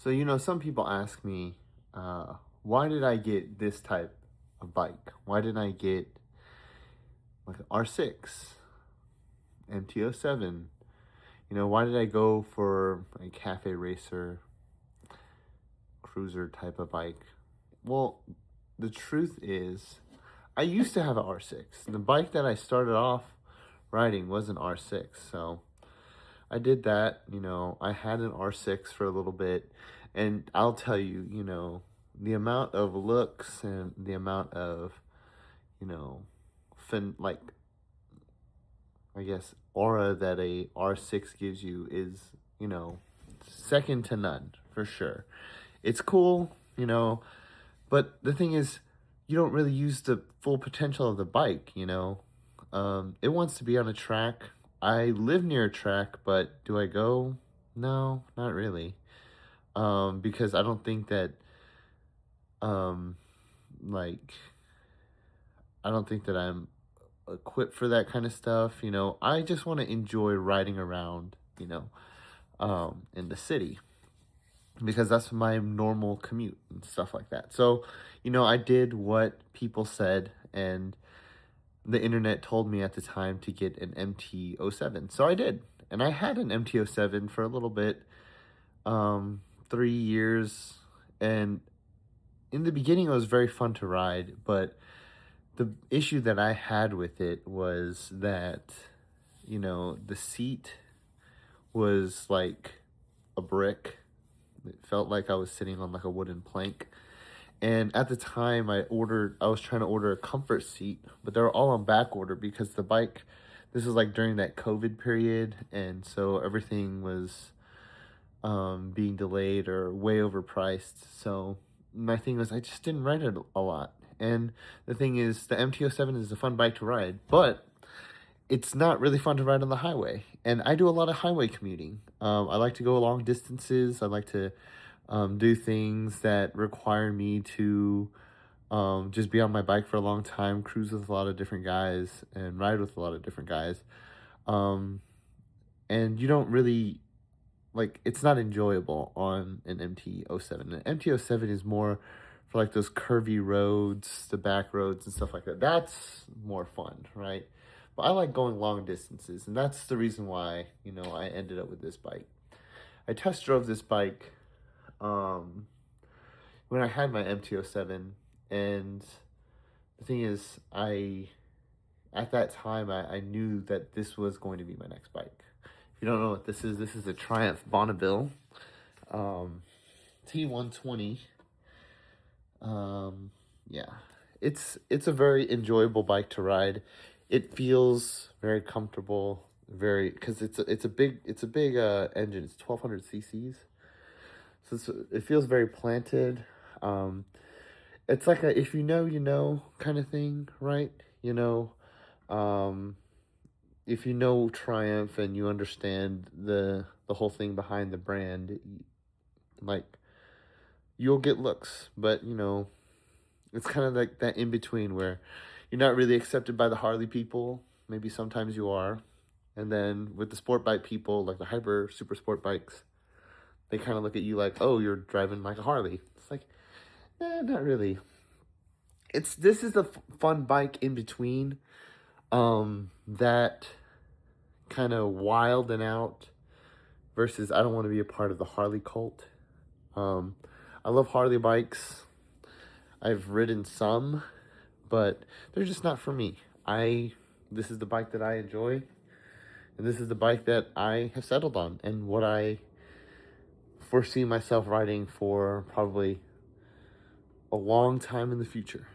So, some people ask me, why did I get this type of bike? Why didn't I get like an R6, MT-07? Why did I go for a cafe racer, cruiser type of bike? Well, the truth is, I used to have an R6. And the bike that I started off riding was an R6. So I did that. I had an R6 for a little bit. And I'll tell you, the amount of looks and the amount of, you know, like, I guess, aura that a R6 gives you is, second to none for sure. It's cool, but the thing is, you don't really use the full potential of the bike. It wants to be on a track. I live near a track, but do I go? No, not really. Because I don't think that, um, like, I don't think that I'm equipped for that kind of stuff. I just want to enjoy riding around, in the city because that's my normal commute and stuff like that. So, I did what people said, and the internet told me at the time to get an MT-07. So I did. And I had an MT-07 for a little bit, 3 years. And in the beginning, it was very fun to ride. But the issue that I had with it was that, the seat was like a brick. It felt like I was sitting on like a wooden plank. And at the time I was trying to order a comfort seat, but they were all on back order because this is like during that COVID period. And so everything was being delayed or way overpriced. So my thing was I just didn't ride it a lot. And the thing is, the MT-07 is a fun bike to ride, but it's not really fun to ride on the highway. And I do a lot of highway commuting. I like to go long distances. I like to do things that require me to just be on my bike for a long time, cruise with a lot of different guys, and ride with a lot of different guys. Um, and you don't really, like, it's not enjoyable on an MT-07. An MT-07 is more for like those curvy roads, the back roads and stuff like that. That's more fun, right? But I like going long distances, and that's the reason why, I ended up with this bike. I test drove this bike um, when I had my MT-07, and the thing is, at that time, I knew that this was going to be my next bike. If you don't know what this is a Triumph Bonneville T120. Yeah, it's a very enjoyable bike to ride. It feels very comfortable, because it's a big engine. It's 1200 cc's, so it feels very planted. Um, it's like a if you know you know kind of thing, right? Um, if you know Triumph and you understand the whole thing behind the brand, like, you'll get looks, but it's kind of like that in between where you're not really accepted by the Harley people. Maybe sometimes you are. And then with the sport bike people, like the hyper super sport bikes, they kind of look at you like, oh, you're driving like a Harley. It's like, not really. This is the fun bike in between, that kind of wild and out versus I don't want to be a part of the Harley cult. Um, I love Harley bikes. I've ridden some, but they're just not for me. This is the bike that I enjoy, and this is the bike that I have settled on, and what I foresee myself riding for probably a long time in the future.